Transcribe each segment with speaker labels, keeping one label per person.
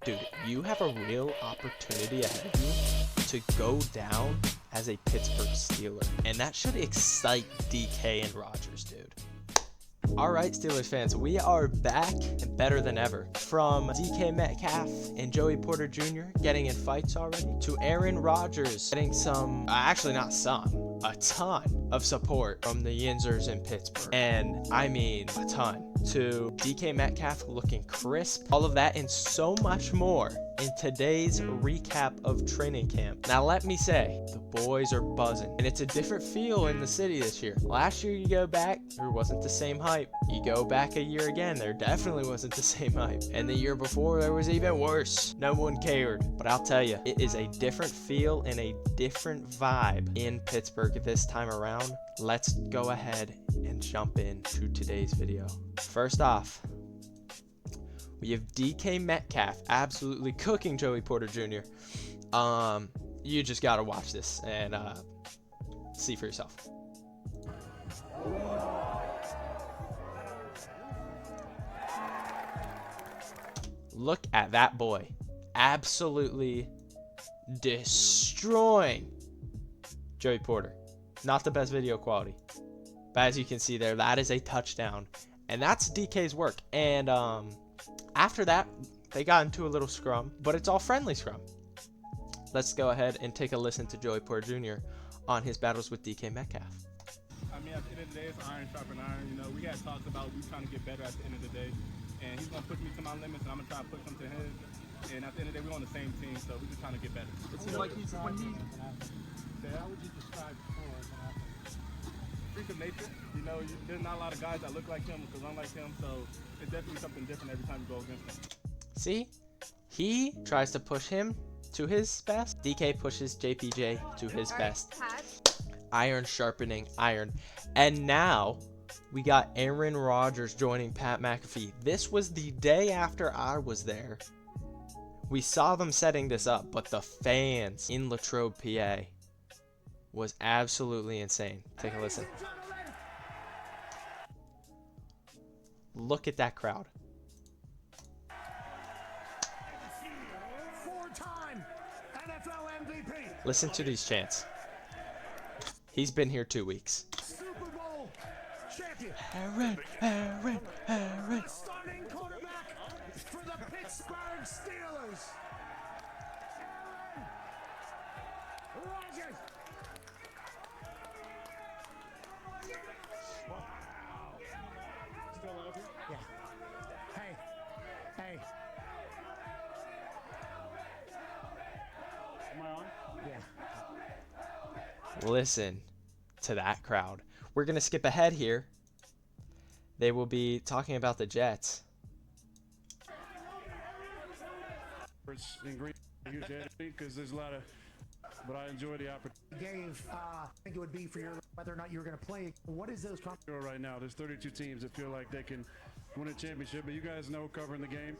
Speaker 1: Dude, you have a real opportunity ahead of you to go down as a Pittsburgh Steeler. And that should excite DK and Rodgers, dude. All right, Steelers fans, we are back and better than ever. From DK Metcalf and Joey Porter Jr. getting in fights already, to Aaron Rodgers getting a ton of support from the Yinzers in Pittsburgh. And I mean a ton. To DK Metcalf looking crisp. All of that and so much more in today's recap of training camp. Now let me say, the boys are buzzing. And it's a different feel in the city this year. Last year you go back, there wasn't the same hype. You go back a year again, there definitely wasn't the same hype. And the year before, there was even worse. No one cared. But I'll tell you, it is a different feel and a different vibe in Pittsburgh this time around. Let's go ahead and jump into today's video. First off, we have DK Metcalf absolutely cooking Joey Porter Jr. You just gotta watch this and see for yourself. Look at that boy. Absolutely destroying Joey Porter. Not the best video quality. But as you can see there, that is a touchdown. And that's DK's work. And after that, they got into a little scrum. But it's all friendly scrum. Let's go ahead and take a listen to Joey Porter Jr. on his battles with DK Metcalf.
Speaker 2: I mean, at the end of the day, it's iron sharpening iron. You know, we had talked about we trying to get better at the end of the day. And he's going to push me to my limits, and I'm going to try to push him to his. And at the end of the day, we're on the same team, so we're just trying to get better.
Speaker 3: It seems like he's when he. How would you describe before what happened?
Speaker 2: Freak of nature. You know, there's not a lot of guys that look like him because I'm like him, so it's definitely something different every time you go against him.
Speaker 1: See? He tries to push him to his best. DK pushes JPJ to his best. Iron sharpening iron. And now we got Aaron Rodgers joining Pat McAfee. This was the day after I was there. We saw them setting this up, but the fans in Latrobe, PA was absolutely insane. Take a listen. Look at that crowd.
Speaker 4: Four-time NFL MVP.
Speaker 1: Listen to these chants. He's been here 2 weeks.
Speaker 4: Super Bowl champion.
Speaker 1: Aaron.
Speaker 4: Starting quarterback for the Pittsburgh Steelers. Aaron Rodgers.
Speaker 3: Still love you?
Speaker 4: Yeah. Hey.
Speaker 3: Am I on?
Speaker 4: Yeah.
Speaker 1: Listen to that crowd. We're going to skip ahead here. They will be talking about the Jets.
Speaker 3: It's in Green huge because there's a lot of, but I enjoy the opportunity
Speaker 4: I think it would be for your whether or not you're going to play. What is those?
Speaker 3: right now. There's 32 teams that feel like they can win a championship, but you guys know covering the game.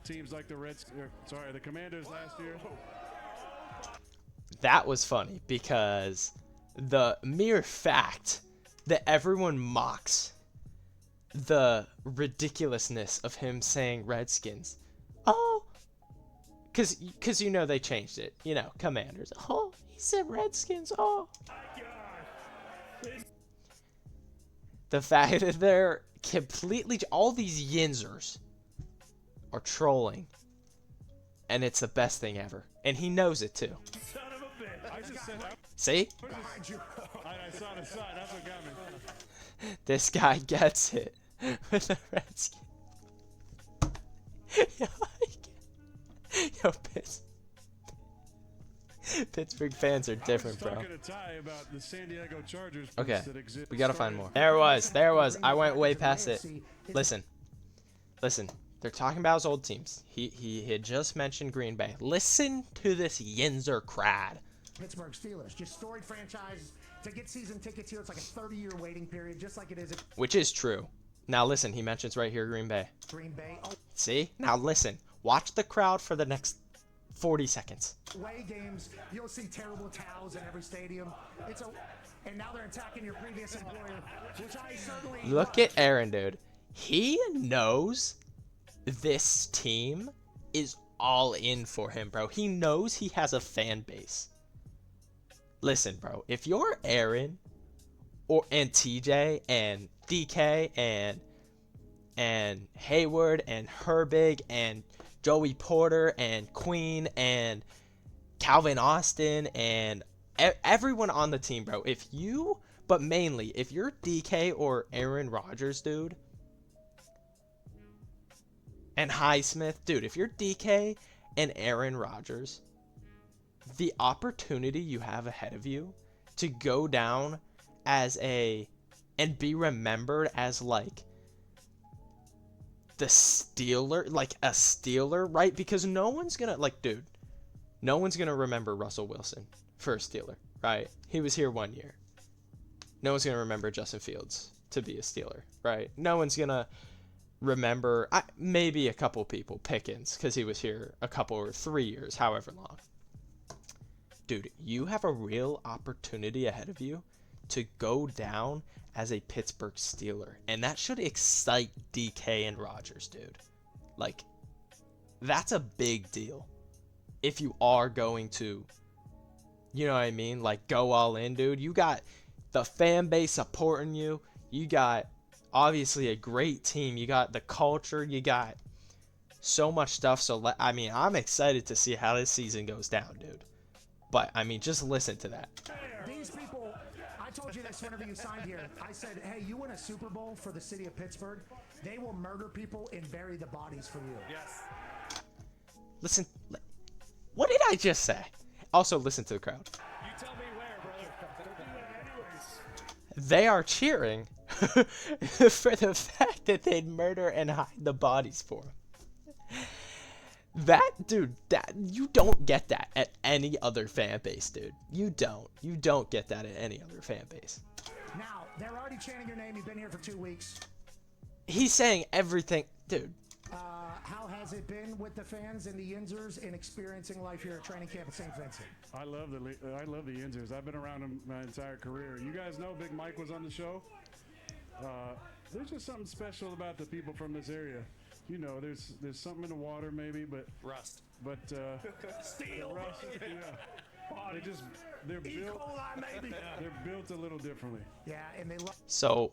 Speaker 3: Teams like the Commanders last year.
Speaker 1: That was funny because the mere fact that everyone mocks the ridiculousness of him saying Redskins. Oh, because you know they changed it. You know, Commanders. Oh, he said Redskins. Oh. The fact that they're completely, all these Yinzers are trolling. And it's the best thing ever. And he knows it too.
Speaker 3: Son of a bitch. I just said,
Speaker 1: See?
Speaker 3: I saw the sign. That's what got me.
Speaker 1: This guy gets it with the Redskins. Yo, Pittsburgh fans are different, bro.
Speaker 3: Talking to Ty about the San Diego Chargers.
Speaker 1: Okay,
Speaker 3: that exist.
Speaker 1: we gotta find more. There was. I went way past it. Listen. They're talking about his old teams. He had just mentioned Green Bay. Listen to this Yinzer crowd.
Speaker 4: Pittsburgh Steelers, just storied franchise. To get season tickets here, it's like a 30-year waiting period, just like it is at
Speaker 1: Which is true. Now listen, he mentions right here Green Bay.
Speaker 4: Green Bay. Oh,
Speaker 1: See? Now listen. Watch the crowd for the next 40 seconds.
Speaker 4: away games, you'll see terrible towels in every stadium. And now they're attacking your previous employer, which I certainly
Speaker 1: Look at Aaron, dude. he knows this team is all in for him, bro. He knows he has a fan base. Listen, bro, if you're Aaron and TJ and DK and Hayward and Herbig and Joey Porter and Queen and Calvin Austin and everyone on the team, bro, but mainly if you're DK or Aaron Rodgers, dude, and Highsmith, dude, if you're DK and Aaron Rodgers, the opportunity you have ahead of you to go down and be remembered as like the Steeler, like a Steeler, right? Because no one's gonna remember Russell Wilson for a Steeler, right? He was here 1 year. No one's gonna remember Justin Fields to be a Steeler, right? No one's gonna remember, maybe a couple people, Pickens, because he was here a couple or 3 years, however long. Dude, you have a real opportunity ahead of you to go down as a Pittsburgh Steeler, and that should excite DK and Rodgers, dude. Like, that's a big deal. If you are going to, you know what I mean, like, go all in, dude. You got the fan base supporting you. You got obviously a great team. You got the culture. You got so much stuff. So, I mean, I'm excited to see how this season goes down, dude. But, I mean, just listen to that.
Speaker 4: These people, I told you this whenever you signed here. I said, hey, you win a Super Bowl for the city of Pittsburgh, they will murder people and bury the bodies for you.
Speaker 2: Yes.
Speaker 1: Listen, what did I just say? Also, listen to the crowd.
Speaker 2: You tell me where, brother.
Speaker 1: They are cheering for the fact that they'd murder and hide the bodies for him. Dude, you don't get that at any other fan base, dude. You don't get that at any other fan base.
Speaker 4: Now, they're already chanting your name. You've been here for 2 weeks.
Speaker 1: He's saying everything, dude.
Speaker 4: How has it been with the fans and the Yinzers and experiencing life here at training camp at St. Vincent?
Speaker 3: I love the Yinzers. I've been around them my entire career. You guys know Big Mike was on the show. There's just something special about the people from this area. You know, there's something in the water maybe, but
Speaker 2: Rust.
Speaker 3: But
Speaker 2: Steel.
Speaker 3: Rust, yeah. They're built a little differently.
Speaker 4: Yeah, and they love.
Speaker 1: So,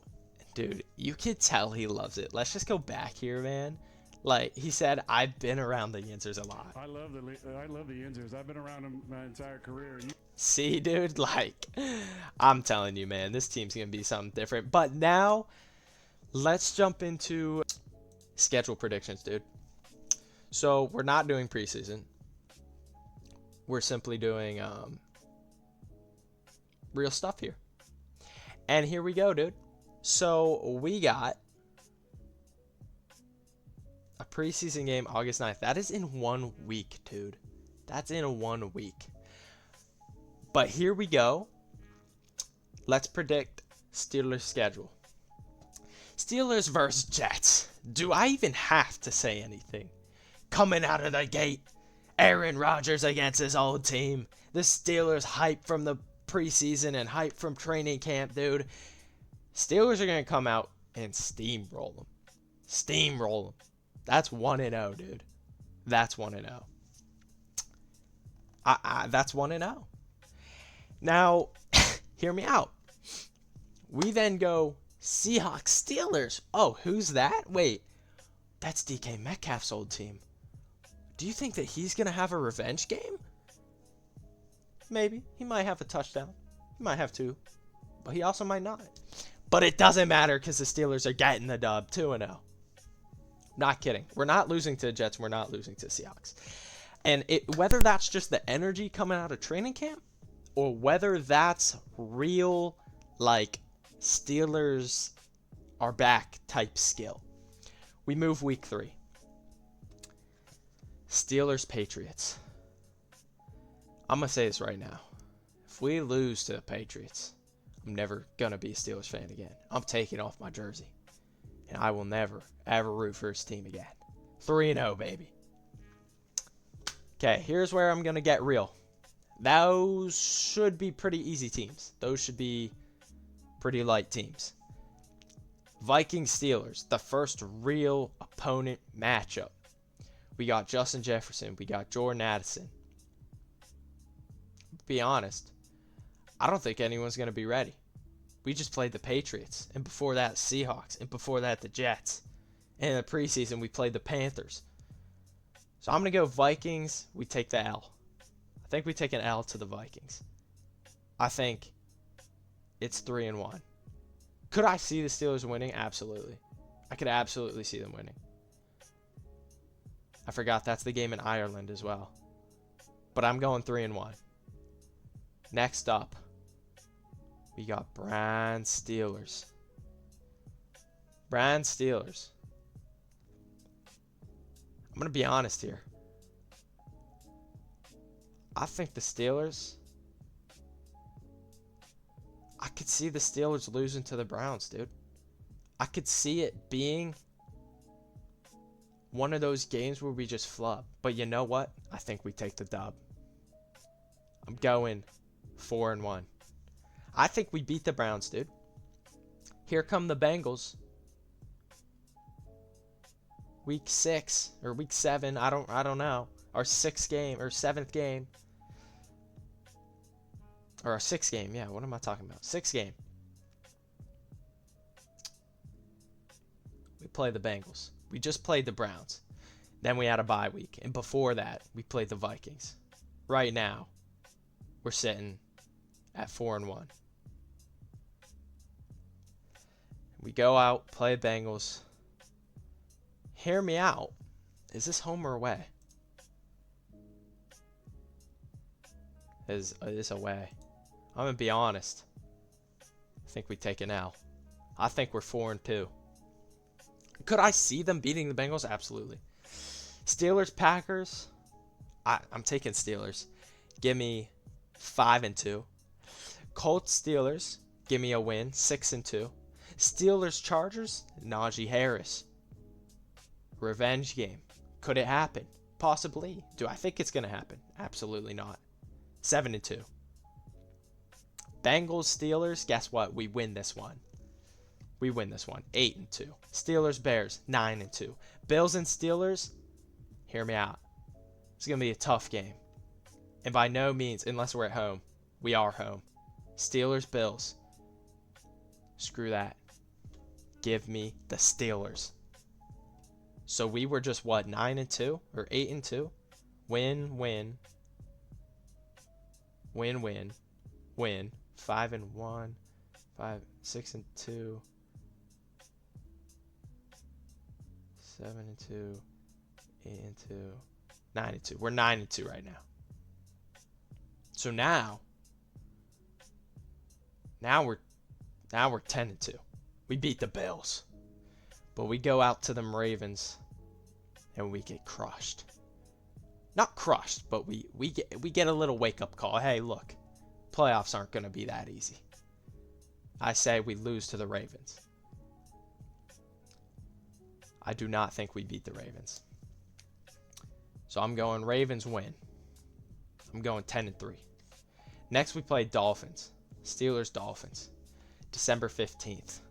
Speaker 1: dude, you could tell he loves it. Let's just go back here, man. Like he said, I've been around the Yinzers a lot.
Speaker 3: I love the Yinzers. I've been around them my entire career.
Speaker 1: See, dude, like, I'm telling you, man, this team's gonna be something different. But now, let's jump into schedule predictions, dude. So we're not doing preseason. We're simply doing real stuff here. And here we go, dude. So we got a preseason game August 9th. That is in 1 week, dude. That's in 1 week. But here we go. Let's predict Steelers' schedule. Steelers versus Jets. Do I even have to say anything? Coming out of the gate, Aaron Rodgers against his old team. The Steelers hype from the preseason and hype from training camp, dude. Steelers are going to come out and steamroll them. Steamroll them. That's 1-0, dude. That's 1-0. That's 1-0. Now, hear me out. We then go Seahawks Steelers. Oh, who's that? Wait, that's DK Metcalf's old team. Do you think that he's going to have a revenge game? Maybe. He might have a touchdown. He might have 2. But he also might not. But it doesn't matter because the Steelers are getting the dub. 2-0. Not kidding. We're not losing to the Jets. We're not losing to the Seahawks. And whether that's just the energy coming out of training camp or whether that's real, like, Steelers are back type skill. We move week 3. Steelers Patriots. I'm going to say this right now. If we lose to the Patriots, I'm never going to be a Steelers fan again. I'm taking off my jersey. And I will never, ever root for his team again. 3-0, baby. Okay, here's where I'm going to get real. Those should be pretty easy teams. Those should be pretty light teams. Vikings Steelers, the first real opponent matchup. We got Justin Jefferson. We got Jordan Addison. Be honest, I don't think anyone's going to be ready. We just played the Patriots, and before that, the Seahawks, and before that, the Jets. And in the preseason, we played the Panthers. So I'm going to go Vikings. We take the L. I think we take an L to the Vikings. I think it's 3-1. Could I see the Steelers winning? Absolutely. I could absolutely see them winning. I forgot that's the game in Ireland as well. But I'm going 3-1. Next up, we got Browns Steelers. Browns Steelers. I'm going to be honest here. I think the Steelers, I could see the Steelers losing to the Browns, dude. I could see it being one of those games where we just flub. But you know what? I think we take the dub. I'm going 4-1. I think we beat the Browns, dude. Here come the Bengals. Week 6 or week 7, I don't know. Our 6th game or 7th game. Or our 6th game, yeah, what am I talking about? 6th game. We play the Bengals. We just played the Browns. Then we had a bye week. And before that, we played the Vikings. Right now, we're sitting at 4-1. We go out, play Bengals. Hear me out. Is this home or away? Is away. I'm going to be honest. I think we take an L. I think we're 4-2. Could I see them beating the Bengals? Absolutely. Steelers, Packers. I'm taking Steelers. Give me 5-2. Colts, Steelers. Give me a win. 6-2. Steelers, Chargers. Najee Harris. Revenge game. Could it happen? Possibly. Do I think it's going to happen? Absolutely not. 7-2. Bengals, Steelers. Guess what? We win this one. We win this one. 8-2. Steelers, Bears. 9-2. Bills and Steelers. Hear me out. It's going to be a tough game. And by no means, unless we're at home, we are home. Steelers, Bills. Screw that. Give me the Steelers. So we were just what, 9-2 or 8-2? Win, win. Win, win. Win. 5-1. 6-2. 7-2. 8-2. 9-2. We're 9-2 right now. So now we're 10-2. We beat the Bills. But we go out to them Ravens and we get crushed. Not crushed, but we get a little wake-up call. Hey, look. Playoffs aren't going to be that easy. I say we lose to the Ravens. I do not think we beat the Ravens. So I'm going Ravens win. I'm going 10-3. Next we play Dolphins. Steelers, Dolphins. December 15th.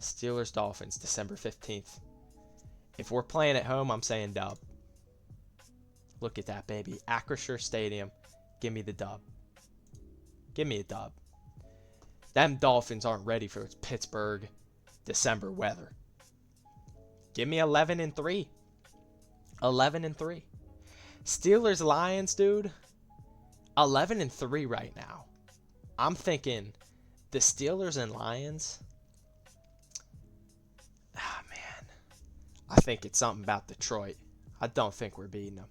Speaker 1: Steelers, Dolphins, December 15th. If we're playing at home, I'm saying dub. Look at that, baby. Acrisure Stadium. Give me the dub. Give me a dub. Them Dolphins aren't ready for Pittsburgh December weather. Give me 11-3. 11-3. Steelers, Lions, dude. 11-3 right now. I'm thinking the Steelers and Lions. Ah, man. I think it's something about Detroit. I don't think we're beating them.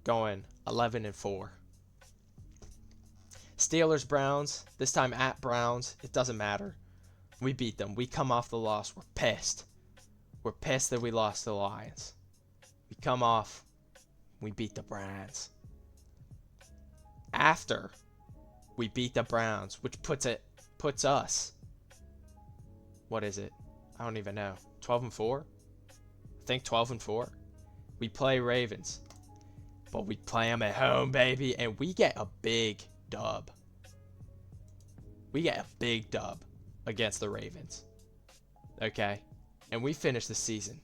Speaker 1: Going 11-4. Steelers, Browns. This time at Browns. It doesn't matter. We beat them. We come off the loss. We're pissed. We're pissed that we lost to the Lions. We come off. We beat the Browns. After we beat the Browns, which puts us. What is it? I don't even know. 12-4? I think 12-4. We play Ravens. But we play them at home, baby. And we get a big dub. We get a big dub against the Ravens. Okay? And we finish the season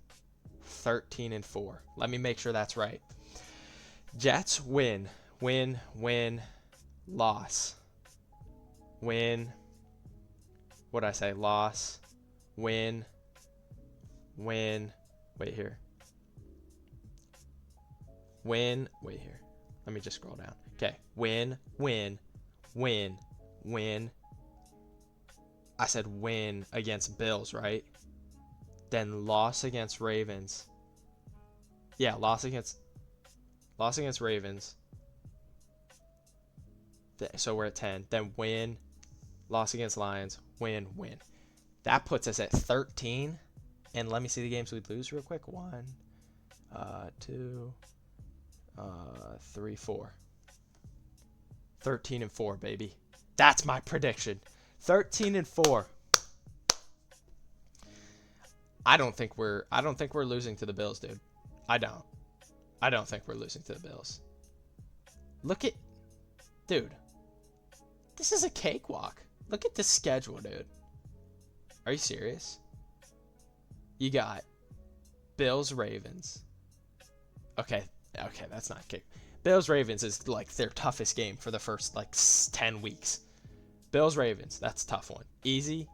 Speaker 1: 13-4. Let me make sure that's right. Jets win, loss. Win. What'd I say? Loss. Win. Wait here. Win. Wait here. Let me just scroll down. Okay. Win. I said win against Bills, right? Then loss against Ravens. Yeah, loss against Ravens. So we're at 10. Then win, loss against Lions, win. That puts us at 13. And let me see the games we'd lose real quick. 1, 2, 3, 4. 13-4, baby. That's my prediction. 13-4. I don't think we're losing to the Bills, dude. I don't think we're losing to the Bills. Look at, dude. This is a cakewalk. Look at the schedule, dude. Are you serious? You got Bills, Ravens. Okay, that's not kick. Bills, Ravens is like their toughest game for the first like 10 weeks. Bills, Ravens, that's a tough one. Easy.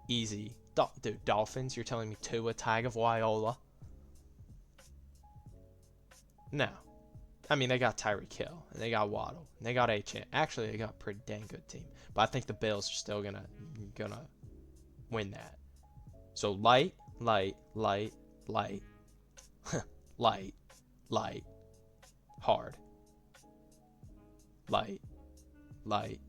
Speaker 1: Dude, Dolphins, you're telling me Tua Tagovailoa? No. I mean, they got Tyreek Hill, and they got Waddle, and they got Achane. Actually, they got a pretty dang good team. But I think the Bills are still gonna win that. So light. Hard. Light.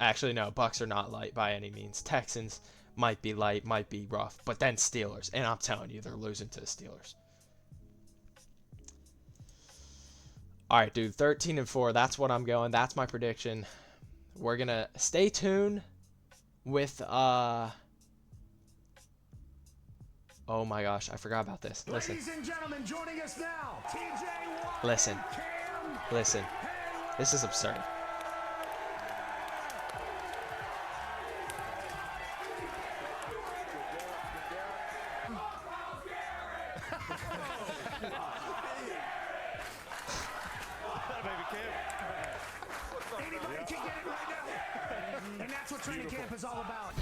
Speaker 1: Actually, no, Bucks are not light by any means. Texans might be light, might be rough, but then Steelers, and I'm telling you, they're losing to the Steelers. All right, dude, 13-4. That's what I'm going. That's my prediction. We're gonna stay tuned with Oh my gosh, I forgot about this. Listen.
Speaker 4: Ladies and gentlemen, joining us now, TJ Watt.
Speaker 1: Listen. This is absurd.
Speaker 4: Anybody can get it right now. And that's what training camp is all about.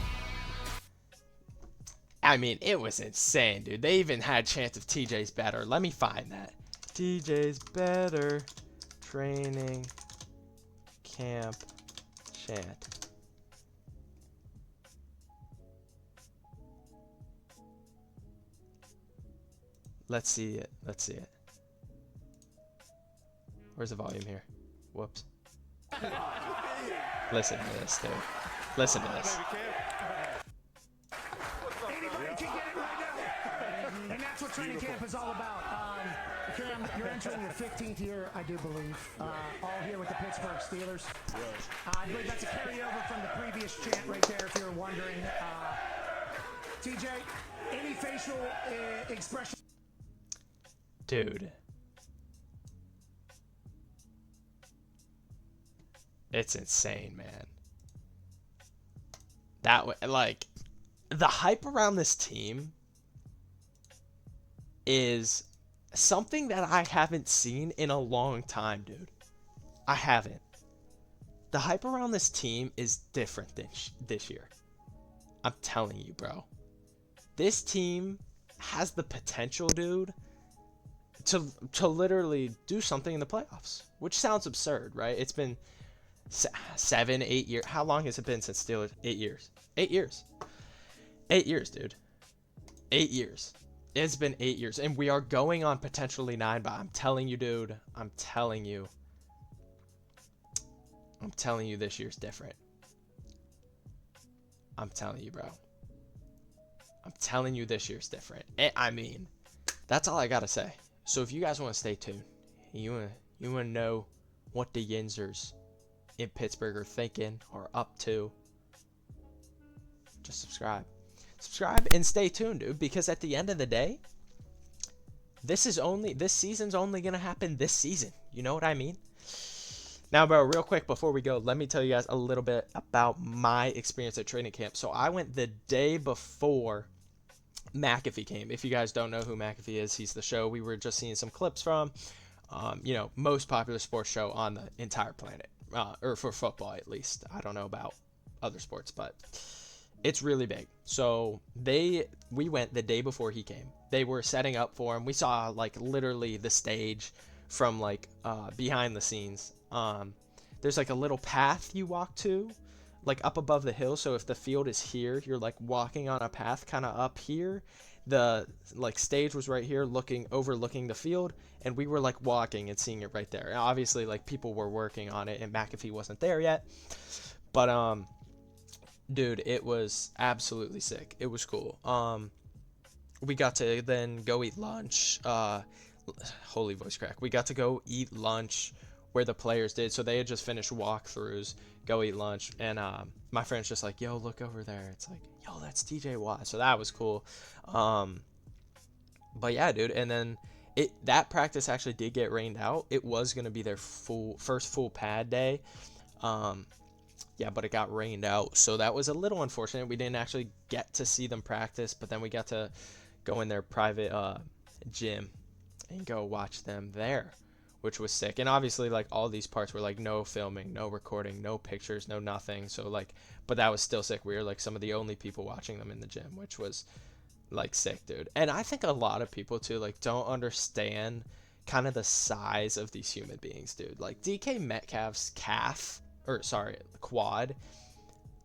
Speaker 1: I mean, it was insane, dude. They even had chance of TJ's better. Let me find that. TJ's better training camp chant. Let's see it. Where's the volume here? Whoops. Listen to this, dude. Listen to this.
Speaker 4: Anybody can get it right now. And that's what training camp is all about. Cam, you're entering your 15th year, I do believe, all here with the Pittsburgh Steelers. I believe that's a carryover from the previous chant right there, if you're wondering. TJ, any facial expression?
Speaker 1: Dude. It's insane, man. That way, like, the hype around this team is something that I haven't seen in a long time, dude. I haven't. The hype around this team is different this year. I'm telling you, bro. This team has the potential, dude, to literally do something in the playoffs, which sounds absurd, right? It's been 7, 8 years. How long has it been since Steelers? 8 years. 8 years. 8 years, dude. 8 years. It's been 8 years, and we are going on potentially 9. But I'm telling you, dude. I'm telling you, this year's different. I'm telling you, bro. I'm telling you, this year's different. I mean, that's all I gotta say. So if you guys want to stay tuned, you want to know what the Yinzers in Pittsburgh are thinking or up to, just subscribe and stay tuned, dude, because at the end of the day, this season's only gonna happen this season. You know what I mean? Now, bro, real quick before we go, let me tell you guys a little bit about my experience at training camp. So I went the day before McAfee came. If you guys don't know who McAfee is, he's the show we were just seeing some clips from. You know, most popular sports show on the entire planet, or for football at least. I don't know about other sports, but it's really big. So we went the day before he came. They were setting up for him. We saw like literally the stage from like behind the scenes. There's like a little path you walk to, like up above the hill. So if the field is here, you're like walking on a path kind of up here. The like stage was right here, overlooking the field, and we were like walking and seeing it right there. And obviously, like people were working on it, and McAfee wasn't there yet. But dude, it was absolutely sick. It was cool. We got to then go eat lunch. Holy voice crack. We got to go eat lunch where the players did. So they had just finished walkthroughs, go eat lunch, and my friend's just like, yo, look over there. It's like, yo, that's TJ Watt. So that was cool. But yeah, dude, and then that practice actually did get rained out. It was going to be their first full pad day. Yeah, but it got rained out, so that was a little unfortunate. We didn't actually get to see them practice, but then we got to go in their private gym and go watch them there, which was sick. And obviously, like, all these parts were like no filming, no recording, no pictures, no nothing. So like, but that was still sick. We were like some of the only people watching them in the gym, which was like sick, dude. And I think a lot of people too like don't understand kind of the size of these human beings, dude. Like DK Metcalf's quad,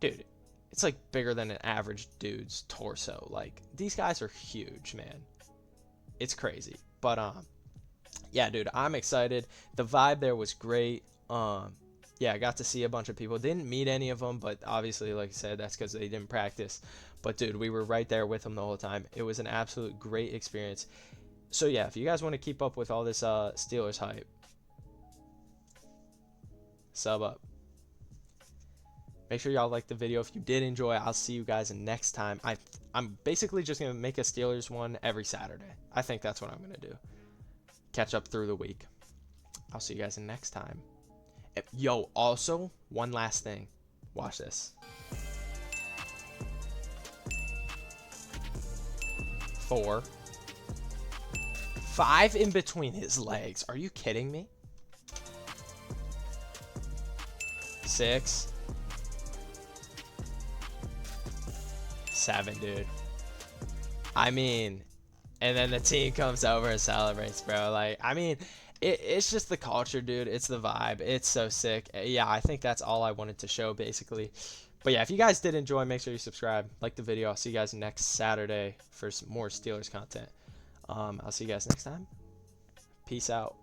Speaker 1: dude, it's like bigger than an average dude's torso. Like these guys are huge, man. It's crazy. But yeah, dude, I'm excited. The vibe there was great. Yeah, I got to see a bunch of people. Didn't meet any of them, but obviously, like I said, that's because they didn't practice. But dude, we were right there with them the whole time. It was an absolute great experience. So yeah, if you guys want to keep up with all this Steelers hype, sub up. Make sure y'all like the video. If you did enjoy, I'll see you guys next time. I'm basically just going to make a Steelers one every Saturday. I think that's what I'm going to do. Catch up through the week. I'll see you guys next time. Yo, also, one last thing. Watch this. 4. 5 in between his legs. Are you kidding me? 6. 7, dude. I mean, and then the team comes over and celebrates, bro. Like, I mean, it's just the culture, dude. It's the vibe. It's so sick. Yeah, I think that's all I wanted to show, basically. But yeah, if you guys did enjoy, make sure you subscribe, like the video. I'll see you guys next Saturday for some more Steelers content. I'll see you guys next time. Peace out.